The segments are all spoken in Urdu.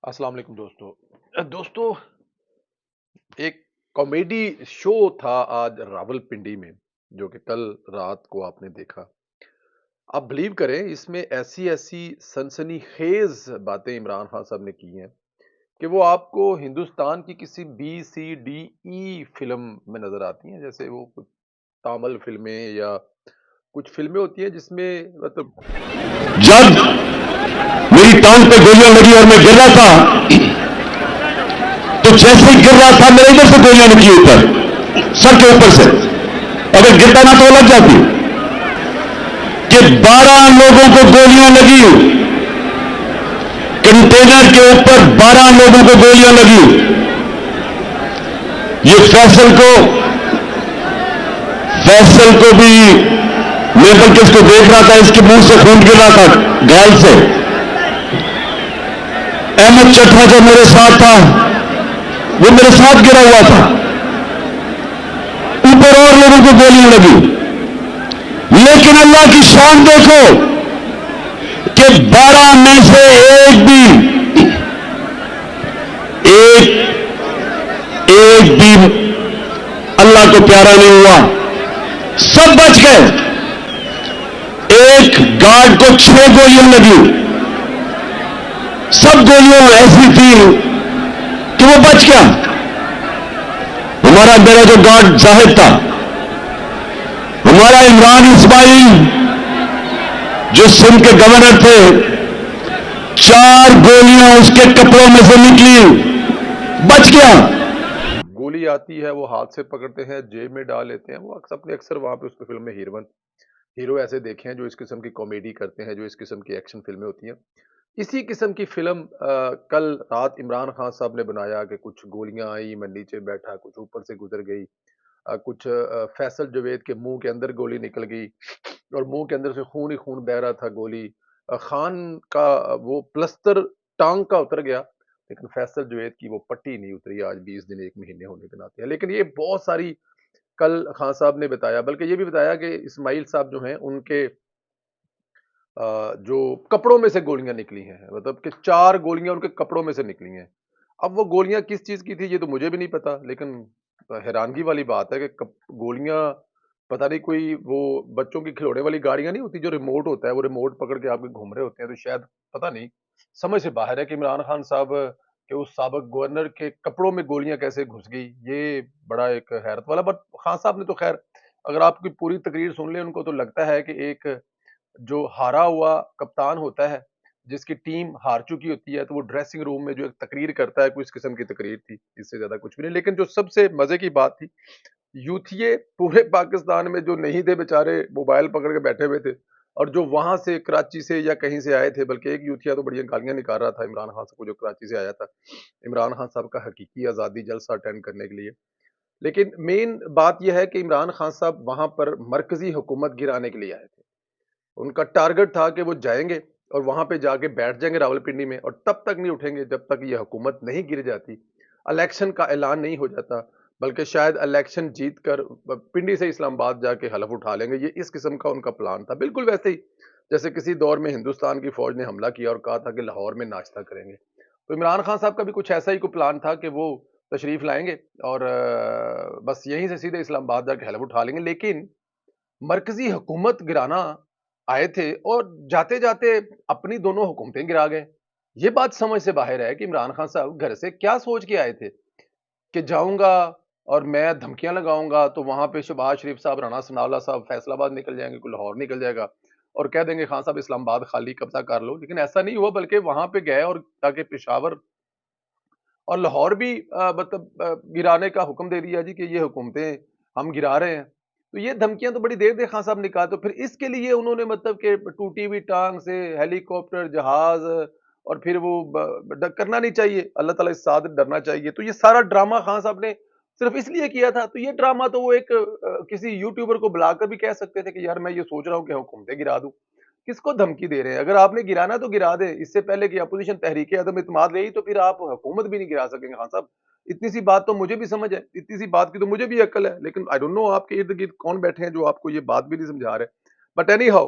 السلام علیکم دوستو ایک کامیڈی شو تھا آج راول پنڈی میں جو کہ کل رات کو آپ نے دیکھا. آپ بلیو کریں اس میں ایسی سنسنی خیز باتیں عمران خان صاحب نے کی ہیں کہ وہ آپ کو ہندوستان کی کسی BCDE فلم میں نظر آتی ہیں. جیسے وہ کچھ تامل فلمیں یا کچھ فلمیں ہوتی ہیں جس میں مطلب جب میری ٹانگ پہ گولیاں لگی اور میں گر رہا تھا تو جیسے ہی گر رہا تھا میرے ادھر سے گولیاں نکلی اوپر سر کے اوپر سے. اگر گرتا نہ تو لگ جاتی کہ 12 لوگوں کو گولیاں لگی. کنٹینر کے اوپر 12 لوگوں کو گولیاں لگی. یہ فیصل کو بھی میں بلکہ اس کو دیکھ رہا تھا, اس کے منہ سے خون گر رہا تھا گال سے. احمد چٹھا جو میرے ساتھ تھا وہ میرے ساتھ گرا ہوا تھا. اوپر اور لوگوں کو گولیاں لگی. لیکن اللہ کی شان دیکھو کہ 12 میں سے ایک بھی اللہ کو پیارا نہیں ہوا. سب بچ گئے. ایک گارڈ کو 6 گولیاں لگی. سب گولیاں ایسی تھی کہ وہ بچ گیا. ہمارا میرا جو گارڈ زاہد تھا, ہمارا عمران اسماعیل جو سندھ کے گورنر تھے, 4 گولیاں اس کے کپڑوں میں سے نکلی, بچ گیا. گولی آتی ہے وہ ہاتھ سے پکڑتے ہیں جیب میں ڈال لیتے ہیں. وہ اکثر وہاں پہ اس کی فلم میں ہیرو ایسے دیکھے ہیں جو اس قسم کی کامیڈی کرتے ہیں, جو اس قسم کی ایکشن فلمیں ہوتی ہیں. اسی قسم کی فلم کل رات عمران خان صاحب نے بنایا کہ کچھ گولیاں آئی, میں نیچے بیٹھا, کچھ اوپر سے گزر گئی, کچھ فیصل جوید کے منہ کے اندر گولی نکل گئی اور منہ کے اندر سے خون ہی خون بہ رہا تھا. گولی خان کا وہ پلستر ٹانگ کا اتر گیا لیکن فیصل جوید کی وہ پٹی نہیں اتری آج 20 دن 1 مہینے ہونے کے ناطے. لیکن یہ بہت ساری کل خان صاحب نے بتایا, بلکہ یہ بھی بتایا کہ اسماعیل صاحب جو ہیں ان کے جو کپڑوں میں سے گولیاں نکلی ہیں, مطلب کہ 4 گولیاں ان کے کپڑوں میں سے نکلی ہیں. اب وہ گولیاں کس چیز کی تھی یہ تو مجھے بھی نہیں پتا, لیکن حیرانگی والی بات ہے کہ گولیاں پتہ نہیں کوئی وہ بچوں کی کھلونے والی گاڑیاں نہیں ہوتی جو ریموٹ ہوتا ہے, وہ ریموٹ پکڑ کے آپ کے گھوم رہے ہوتے ہیں, تو شاید پتہ نہیں سمجھ سے باہر ہے کہ عمران خان صاحب کہ اس سابق گورنر کے کپڑوں میں گولیاں کیسے گھس گئی. یہ بڑا ایک حیرت والا, بٹ خان صاحب نے تو خیر اگر آپ کی پوری تقریر سن لیں ان کو تو لگتا ہے کہ ایک جو ہارا ہوا کپتان ہوتا ہے جس کی ٹیم ہار چکی ہوتی ہے تو وہ ڈریسنگ روم میں جو ایک تقریر کرتا ہے, کوئی اس قسم کی تقریر تھی, اس سے زیادہ کچھ بھی نہیں. لیکن جو سب سے مزے کی بات تھی, یوتھیے پورے پاکستان میں جو نہیں تھے بیچارے موبائل پکڑ کے بیٹھے ہوئے تھے, اور جو وہاں سے کراچی سے یا کہیں سے آئے تھے, بلکہ ایک یوتھیا تو بڑی گالیاں نکال رہا تھا عمران خان صاحب کو جو کراچی سے آیا تھا, عمران خان صاحب کا حقیقی آزادی جلسہ اٹینڈ کرنے کے لیے. لیکن مین بات یہ ہے کہ عمران خان صاحب وہاں پر مرکزی حکومت گرانے کے لیے آئے تھے. ان کا ٹارگٹ تھا کہ وہ جائیں گے اور وہاں پہ جا کے بیٹھ جائیں گے راول پنڈی میں, اور تب تک نہیں اٹھیں گے جب تک یہ حکومت نہیں گر جاتی, الیکشن کا اعلان نہیں ہو جاتا, بلکہ شاید الیکشن جیت کر پنڈی سے اسلام آباد جا کے حلف اٹھا لیں گے. یہ اس قسم کا ان کا پلان تھا, بالکل ویسے ہی جیسے کسی دور میں ہندوستان کی فوج نے حملہ کیا اور کہا تھا کہ لاہور میں ناشتہ کریں گے. تو عمران خان صاحب کا بھی کچھ ایسا ہی کوئی پلان تھا کہ وہ تشریف لائیں گے اور بس یہیں سے سیدھے اسلام آباد جا کے حلف اٹھا لیں گے. لیکن مرکزی حکومت گرانا آئے تھے اور جاتے جاتے اپنی دونوں حکومتیں گرا گئے. یہ بات سمجھ سے باہر ہے کہ عمران خان صاحب گھر سے کیا سوچ کے آئے تھے کہ جاؤں گا اور میں دھمکیاں لگاؤں گا تو وہاں پہ شہباز شریف صاحب, رانا ثناءاللہ صاحب فیصل آباد نکل جائیں گے, کوئی لاہور نکل جائے گا اور کہہ دیں گے خان صاحب اسلام آباد خالی قبضہ کر لو. لیکن ایسا نہیں ہوا, بلکہ وہاں پہ گئے اور تاکہ پشاور اور لاہور بھی مطلب گرانے کا حکم دے دیا جی کہ یہ حکومتیں ہم گرا رہے ہیں. تو یہ دھمکیاں تو بڑی دیر دیر خان صاحب نے کہا, تو پھر اس کے لیے انہوں نے مطلب کہ ٹوٹی ہوئی ٹانگ سے ہیلی کاپٹر جہاز اور پھر وہ کرنا نہیں چاہیے, اللہ تعالیٰ اس ساتھ ڈرنا چاہیے. تو یہ سارا ڈرامہ خان صاحب نے صرف اس لیے کیا تھا. تو یہ ڈرامہ تو وہ ایک کسی یوٹیوبر کو بلا کر بھی کہہ سکتے تھے کہ یار میں یہ سوچ رہا ہوں کہ حکومتیں گرا دوں. کس کو دھمکی دے رہے ہیں؟ اگر آپ نے گرانا تو گرا دیں, اس سے پہلے کہ اپوزیشن تحریک عدم اعتماد رہی تو پھر آپ حکومت بھی نہیں گرا سکیں گے خان صاحب. اتنی سی بات تو مجھے بھی سمجھ ہے, اتنی سی بات کی تو مجھے بھی عقل ہے, لیکن آئی ڈونٹ نو آپ کے ارد گرد کون بیٹھے ہیں جو آپ کو یہ بات بھی نہیں سمجھا رہے. بٹ اینی ہاؤ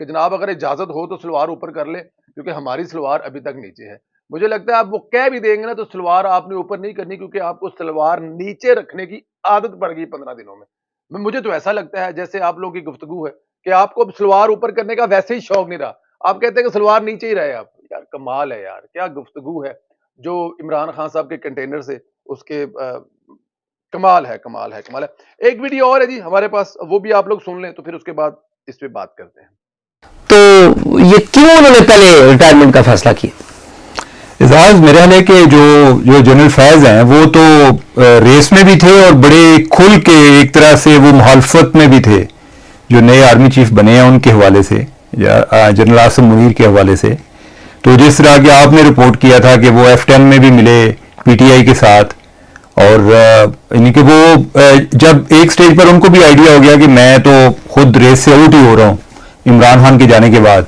کہ جناب اگر اجازت ہو تو سلوار اوپر کر لیں کیونکہ ہماری سلوار ابھی تک نیچے ہے. مجھے لگتا ہے آپ وہ کہہ بھی دیں گے نا تو سلوار آپ نے اوپر نہیں کرنی کیونکہ آپ کو سلوار نیچے رکھنے کی عادت پڑ گئی 15 دنوں میں. مجھے تو ایسا لگتا ہے جیسے آپ لوگوں کی گفتگو ہے کہ آپ کو سلوار اوپر کرنے کا ویسے ہی شوق نہیں رہا, آپ کہتے ہیں کہ سلوار نیچے ہی رہے. آپ یار کمال ہے یار, کیا گفتگو ہے جو عمران خان صاحب کے کنٹینر سے اس کے کمال ہے کمال ہے کمال ہے. ایک ویڈیو اور ہے جی ہمارے پاس, وہ بھی آپ لوگ سن لیں تو پھر اس کے بعد اس پہ بات کرتے ہیں. تو یہ کیوں انہوں نے پہلے ریٹائرمنٹ کا فیصلہ کیا؟ اعزاز, میرا خیال ہے کہ جو جنرل فیض ہیں وہ تو ریس میں بھی تھے اور بڑے کھل کے ایک طرح سے وہ مخالفت میں بھی تھے جو نئے آرمی چیف بنے ہیں ان کے حوالے سے, جنرل عاصم منیر کے حوالے سے. تو جس طرح کہ آپ نے رپورٹ کیا تھا کہ وہ F10 میں بھی ملے پی ٹی آئی کے ساتھ, اور یعنی کہ وہ جب ایک سٹیج پر ان کو بھی آئیڈیا ہو گیا کہ میں تو خود ریس سے آؤٹ ہی ہو رہا ہوں عمران خان کے جانے کے بعد,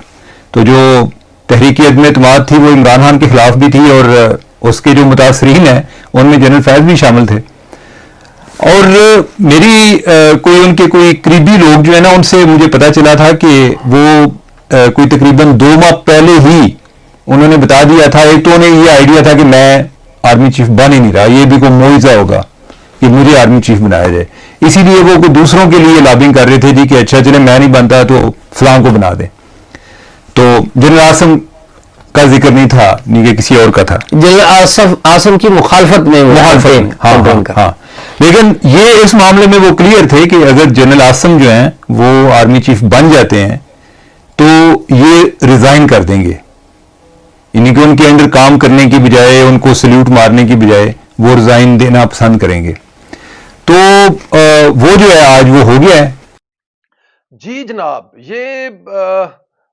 تو جو تحریک عدم اعتماد تھی وہ عمران خان کے خلاف بھی تھی اور اس کے جو متاثرین ہیں ان میں جنرل فیض بھی شامل تھے. اور میری ان کے کوئی قریبی لوگ جو ہیں نا ان سے مجھے پتا چلا تھا کہ وہ کوئی تقریباً 2 ماہ پہلے ہی انہوں نے بتا دیا تھا. ایک تو انہیں یہ آئیڈیا تھا کہ میں آرمی چیف بن ہی نہیں رہا, یہ بھی کوئی معجزہ ہوگا کہ مجھے آرمی چیف بنایا جائے, اسی لیے وہ کوئی دوسروں کے لیے لابنگ کر رہے تھے جی کہ اچھا چلے میں نہیں بنتا تو فلاں کو بنا دیں. تو جنرل عاصم کا ذکر نہیں تھا, نہیں کہ کسی اور کا تھا. جنرل عاصم کی مخالفت میں ہاں, لیکن یہ اس معاملے میں وہ کلیئر تھے کہ اگر جنرل عاصم جو ہیں وہ آرمی چیف بن جاتے ہیں تو یہ ریزائن کر دیں گے, یعنی کہ ان کے اندر کام کرنے کی بجائے, ان کو سلیوٹ مارنے کی بجائے وہ ریزائن دینا پسند کریں گے. تو وہ جو ہے آج وہ ہو گیا ہے. جی جناب, یہ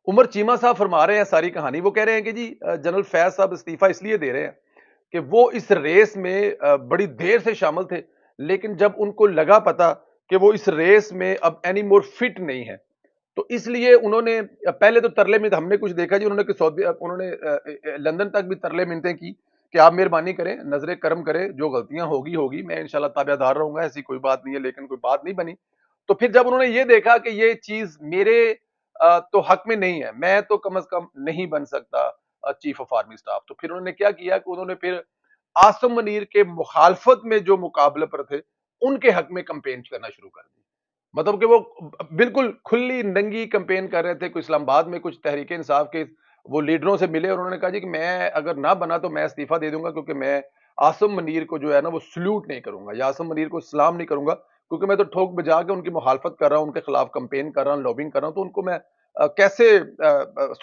عمر چیمہ صاحب فرما رہے ہیں ساری کہانی. وہ کہہ رہے ہیں کہ جی جنرل فیض صاحب استعفیٰ اس لیے دے رہے ہیں کہ وہ اس ریس میں بڑی دیر سے شامل تھے, لیکن جب ان کو لگا پتا کہ وہ اس ریس میں اب اینی مور فٹ نہیں ہے تو اس لیے انہوں نے پہلے تو ترلے میں ہم نے کچھ دیکھا جی, انہوں نے لندن تک بھی ترلے منتیں کی کہ آپ مہربانی کریں, نظر کرم کریں, جو غلطیاں ہوگی میں انشاءاللہ تابع دار رہوں گا, ایسی کوئی بات نہیں ہے. لیکن کوئی بات نہیں بنی. تو پھر جب انہوں نے یہ دیکھا کہ یہ چیز میرے تو حق میں نہیں ہے, میں تو کم از کم نہیں بن سکتا چیف آف آرمی اسٹاف, تو پھر انہوں نے کیا کیا کہ انہوں نے پھر عاصم منیر کے مخالفت میں جو مقابلے پر تھے ان کے حق میں کمپین کرنا شروع کر دی. مطلب کہ وہ بالکل کھلی ننگی کمپین کر رہے تھے. کوئی اسلام آباد میں کچھ تحریک انصاف کے وہ لیڈروں سے ملے اور انہوں نے کہا جی کہ میں اگر نہ بنا تو میں استعفیٰ دے دوں گا کیونکہ میں عاصم منیر کو جو ہے نا وہ سلوٹ نہیں کروں گا یا عاصم منیر کو سلام نہیں کروں گا, کیونکہ میں تو ٹھوک بجا کے ان کی مخالفت کر رہا ہوں, ان کے خلاف کمپین کر رہا ہوں, لابنگ کر رہا ہوں, تو ان کو میں کیسے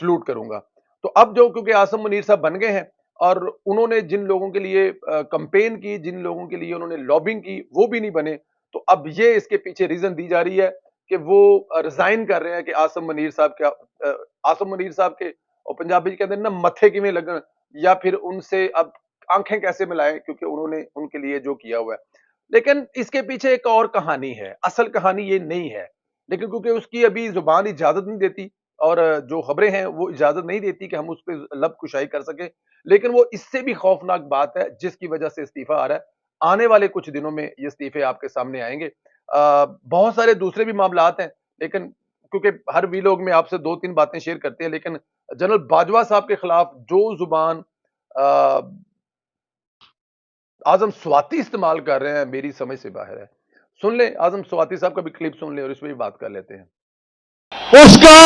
سلوٹ کروں گا. تو اب جو کیونکہ عاصم منیر صاحب بن گئے ہیں اور انہوں نے جن لوگوں کے لیے کمپین کی, جن لوگوں کے لیے انہوں نے لابنگ کی, وہ بھی نہیں بنے, تو اب یہ اس کے پیچھے ریزن دی جا رہی ہے کہ وہ ریزائن کر رہے ہیں کہ عاصم منیر صاحب کے اور پنجابی کہتے ہیں نا متھے کیویں لگن, یا پھر ان سے اب آنکھیں کیسے ملائیں کیونکہ انہوں نے ان کے لیے جو کیا ہوا ہے. لیکن اس کے پیچھے ایک اور کہانی ہے, اصل کہانی یہ نہیں ہے, لیکن کیونکہ اس کی ابھی زبان اجازت نہیں دیتی اور جو خبریں ہیں وہ اجازت نہیں دیتی کہ ہم اس پہ لب کشائی کر سکیں, لیکن وہ اس سے بھی خوفناک بات ہے جس کی وجہ سے استعفیٰ آ رہا ہے. آنے والے کچھ دنوں میں یہ استعفے آپ کے سامنے آئیں گے. بہت سارے دوسرے بھی معاملات ہیں, لیکن کیونکہ ہر ویلوگ میں آپ سے 2-3 باتیں شیئر کرتے ہیں, لیکن جنرل باجوہ صاحب کے خلاف جو زبان اعظم سواتی استعمال کر رہے ہیں میری سمجھ سے باہر ہے. سن لیں اعظم سواتی صاحب کا بھی کلپ سن لیں اور اس پہ بھی بات کر لیتے ہیں. اس کا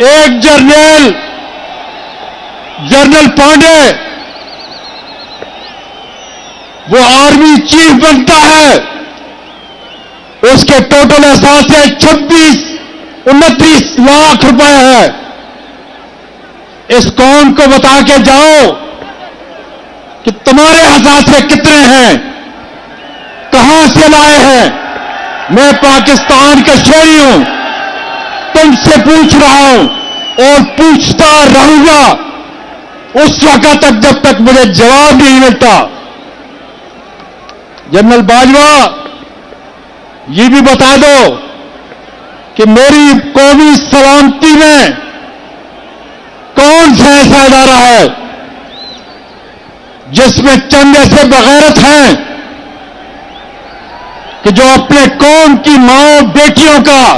ایک جنرل پانڈے وہ آرمی چیف بنتا ہے, اس کے ٹوٹل اثاثے 26-29 لاکھ روپے ہے. اس قوم کو بتا کے جاؤ کہ تمہارے اثاثے کتنے ہیں, کہاں سے لائے ہیں. میں پاکستان کا شہری ہوں, تم سے پوچھ رہا ہوں اور پوچھتا رہوں گا اس وقت تک جب تک مجھے جواب نہیں ملتا. جنرل باجوہ یہ بھی بتا دو کہ میری قومی سلامتی میں کون سا ایسا ادارہ ہے جس میں چند ایسے بغیرت ہیں کہ جو اپنے قوم کی ماں بیٹیوں کا